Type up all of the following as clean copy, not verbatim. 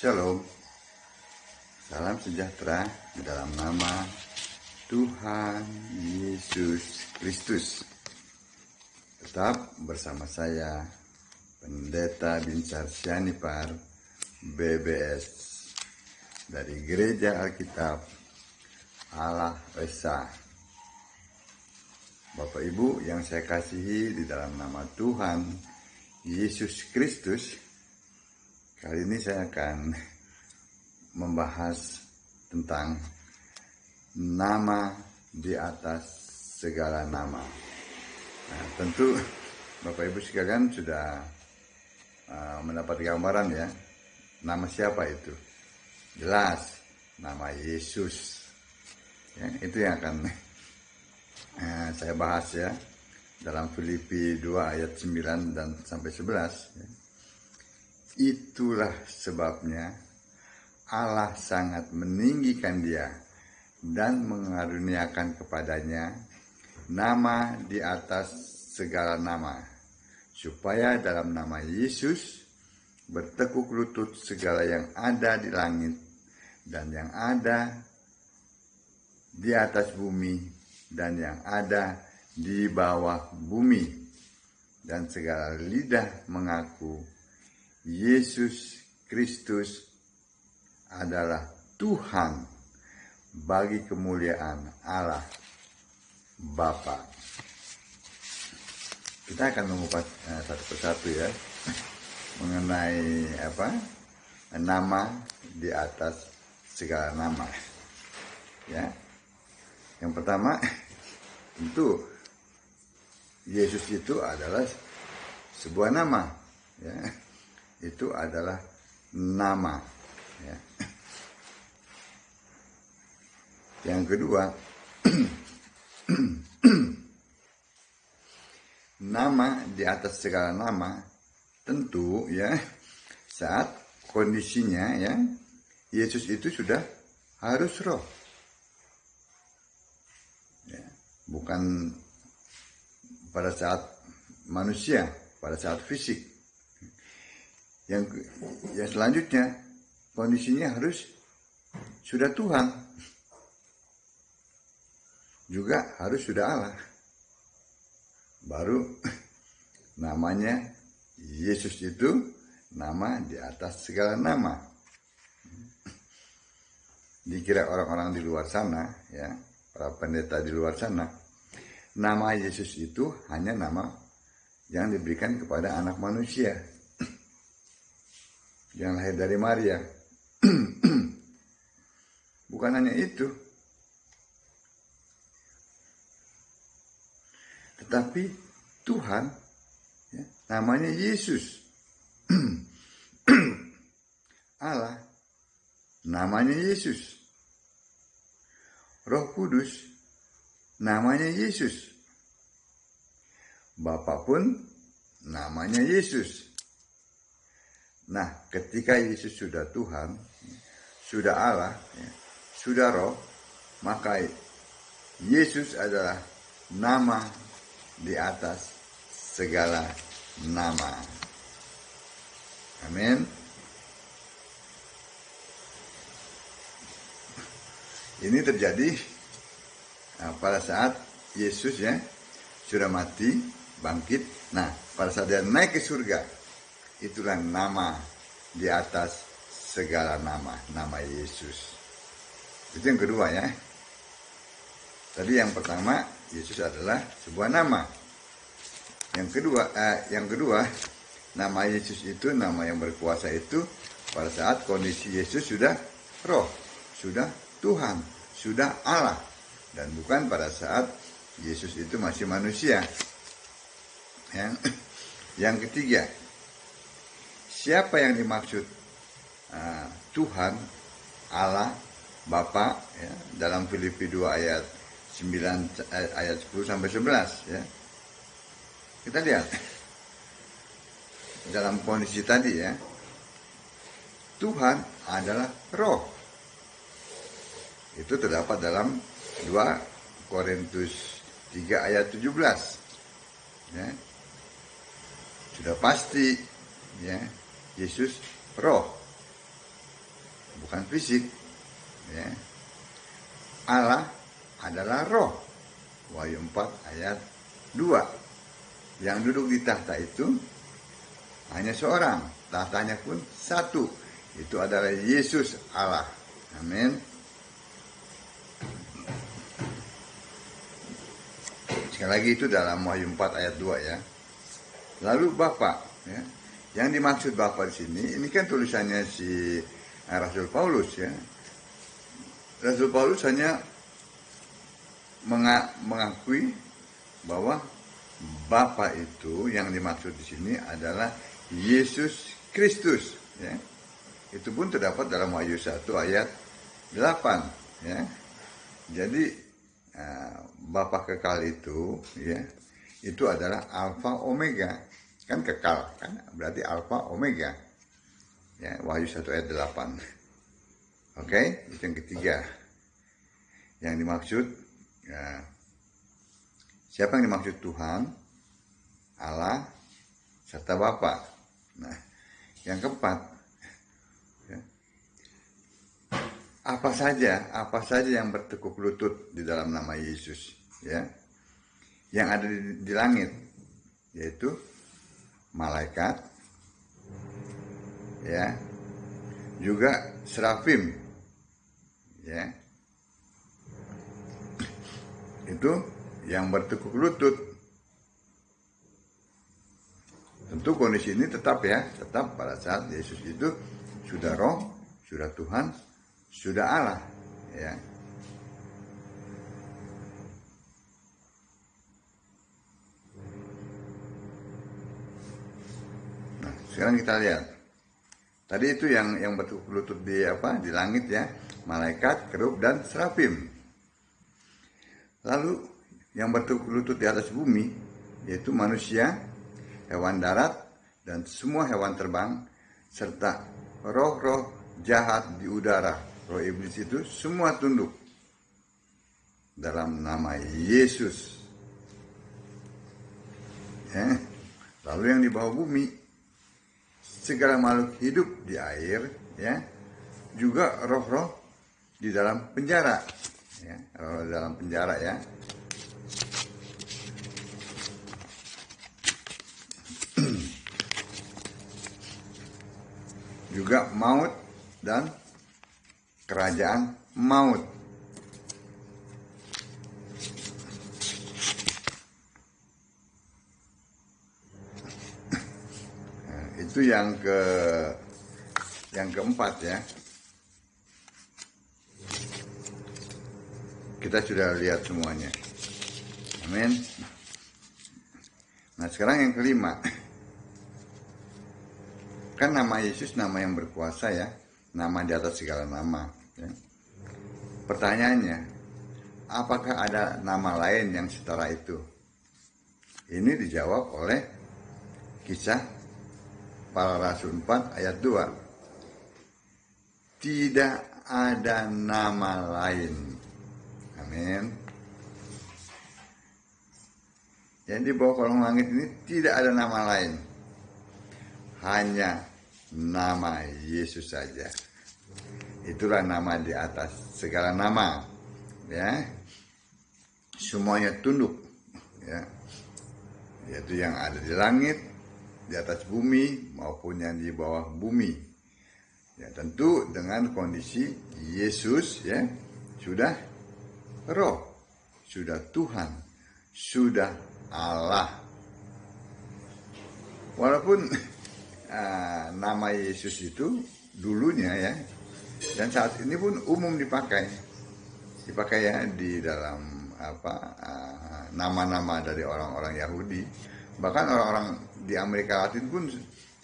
Shalom, salam sejahtera di dalam nama Tuhan Yesus Kristus. Tetap bersama saya, Pendeta Binsar Sianipar, BBS, dari Gereja Alkitab Allah Esa. Bapak Ibu yang saya kasihi di dalam nama Tuhan Yesus Kristus, kali ini saya akan membahas tentang nama di atas segala nama. Nah, tentu Bapak Ibu sekalian sudah mendapat gambaran ya, nama siapa itu? Jelas, nama Yesus. Ya, itu yang akan saya bahas ya, dalam Filipi 2 ayat 9 dan sampai 11 ya. Itulah sebabnya Allah sangat meninggikan dia dan mengaruniakan kepadanya nama di atas segala nama, supaya dalam nama Yesus bertekuk lutut segala yang ada di langit dan yang ada di atas bumi dan yang ada di bawah bumi, dan segala lidah mengaku Yesus Kristus adalah Tuhan bagi kemuliaan Allah Bapa. Kita akan mengupas satu persatu ya, mengenai nama di atas segala nama. Ya, yang pertama tentu Yesus itu adalah sebuah nama. Ya. Itu adalah nama ya. Yang kedua, nama di atas segala nama tentu ya, saat kondisinya ya, Yesus itu sudah harus roh ya, bukan pada saat manusia, pada saat fisik. Yang selanjutnya kondisinya harus sudah Tuhan, juga harus sudah Allah, baru namanya Yesus itu nama di atas segala nama. Dikira orang-orang di luar sana ya, para pendeta di luar sana, nama Yesus itu hanya nama yang diberikan kepada anak manusia yang lahir dari Maria. Bukan hanya itu, tetapi Tuhan ya, namanya Yesus. Allah namanya Yesus. Roh Kudus namanya Yesus. Bapa pun namanya Yesus. Nah, ketika Yesus sudah Tuhan, sudah Allah, ya, sudah Roh, maka Yesus adalah nama di atas segala nama. Amin. Ini terjadi pada saat Yesus ya sudah mati, bangkit. Nah, pada saat dia naik ke surga, itulah nama di atas segala nama, nama Yesus. Itu yang kedua ya. Tadi yang pertama, Yesus adalah sebuah nama. Yang kedua, nama Yesus itu, nama yang berkuasa itu pada saat kondisi Yesus sudah roh, sudah Tuhan, sudah Allah, dan bukan pada saat Yesus itu masih manusia. Yang ketiga, siapa yang dimaksud Tuhan, Allah, Bapa ya, dalam Filipi 2 ayat 9 ayat 10 sampai 11 ya. Kita lihat dalam kondisi tadi ya. Tuhan adalah roh. Itu terdapat dalam 2 Korintus 3 ayat 17. Ya. Sudah pasti ya, Yesus roh. bukan fisik. Ya. Allah adalah roh. Wahyu 4 ayat 2. Yang duduk di tahta itu hanya seorang, tahtanya pun satu. Itu adalah Yesus Allah. Amin. Sekali lagi itu dalam Wahyu 4 ayat 2 ya. Lalu Bapa, ya. Yang dimaksud Bapa di sini, ini kan tulisannya si Rasul Paulus ya. Rasul Paulus hanya mengakui bahwa Bapa itu yang dimaksud di sini adalah Yesus Kristus ya. Itu pun terdapat dalam Wahyu 1 ayat 8 ya. Jadi Bapa kekal itu ya, itu adalah Alfa Omega. Kan kekal kan berarti Alfa Omega. Ya, Wahyu 1 ayat 8. Oke, itu yang ketiga. Yang dimaksud ya, siapa yang dimaksud? Tuhan, Allah, serta Bapa. Nah, yang keempat, ya, apa saja yang bertekuk lutut di dalam nama Yesus, ya, yang ada di langit, yaitu malaikat, ya, juga serafim, ya, itu yang bertekuk lutut. Tentu kondisi ini tetap pada saat Yesus itu sudah roh, sudah Tuhan, sudah Allah, ya. Nah, sekarang kita lihat. Tadi itu yang bertekuk lutut di langit ya, malaikat, kerub dan serafim. Lalu yang bertekuk lutut di atas bumi yaitu manusia, hewan darat dan semua hewan terbang serta roh-roh jahat di udara. Roh iblis itu semua tunduk dalam nama Yesus. Ya. Lalu yang di bawah bumi, segala makhluk hidup di air, ya, juga roh-roh di dalam penjara, ya, roh di dalam penjara ya. Juga maut dan kerajaan maut. Nah, itu yang keempat ya. Kita sudah lihat semuanya. Amin. Nah, sekarang yang kelima. Kan nama Yesus nama yang berkuasa ya, nama di atas segala nama ya. Pertanyaannya, apakah ada nama lain yang setara itu? Ini dijawab oleh Kisah Para Rasul 4 ayat 2. Tidak ada nama lain. Amin. Yang di bawah kolong langit ini tidak ada nama lain. Hanya nama Yesus saja. Itulah nama di atas segala nama, ya. Semuanya tunduk, ya. Yaitu yang ada di langit, di atas bumi maupun yang di bawah bumi. Ya, tentu dengan kondisi Yesus, ya, sudah roh, sudah Tuhan, sudah Allah. Walaupun nama Yesus itu dulunya ya, dan saat ini pun umum dipakai ya di dalam nama-nama dari orang-orang Yahudi, bahkan orang-orang di Amerika Latin pun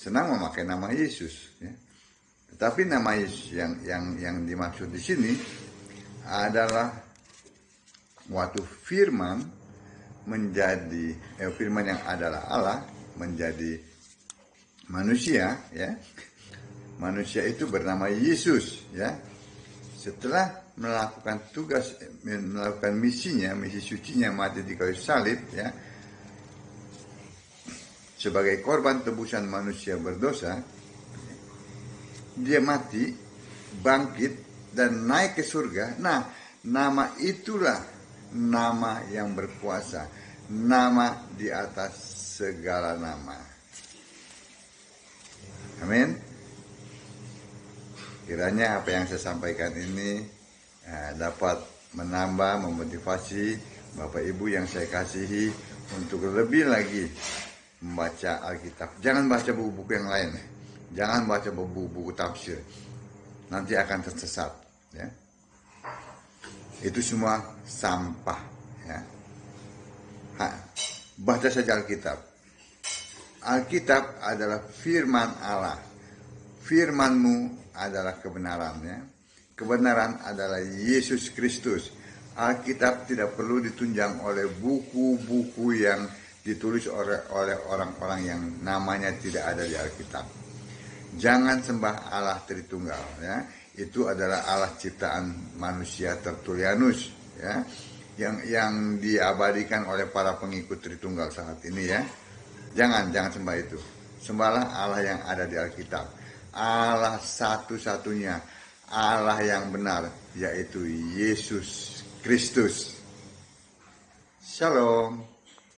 senang memakai nama Yesus ya. Tetapi nama Yesus yang dimaksud di sini adalah waktu firman menjadi firman yang adalah Allah menjadi manusia ya. Manusia itu bernama Yesus ya. Setelah melakukan tugas, melakukan misinya, misi sucinya mati di kayu salib ya, sebagai korban tebusan manusia berdosa, dia mati bangkit dan naik ke surga. Nah, nama itulah nama yang berkuasa, nama di atas segala nama. Amin. Kiranya apa yang saya sampaikan ini dapat menambah, memotivasi Bapak Ibu yang saya kasihi untuk lebih lagi membaca Alkitab. Jangan baca buku-buku yang lain, jangan baca buku-buku tafsir, nanti akan tersesat. Ya. Itu semua sampah. Ya. Baca saja Alkitab. Alkitab adalah firman Allah. Firman-Mu adalah kebenarannya. Kebenaran adalah Yesus Kristus. Alkitab tidak perlu ditunjang oleh buku-buku yang ditulis oleh orang-orang yang namanya tidak ada di Alkitab. Jangan sembah Allah Tritunggal, ya. Itu adalah Allah ciptaan manusia Tertullianus, ya, yang diabadikan oleh para pengikut Tritunggal saat ini, ya. Jangan sembah itu. Sembahlah Allah yang ada di Alkitab. Allah satu-satunya, Allah yang benar, yaitu Yesus Kristus. Shalom.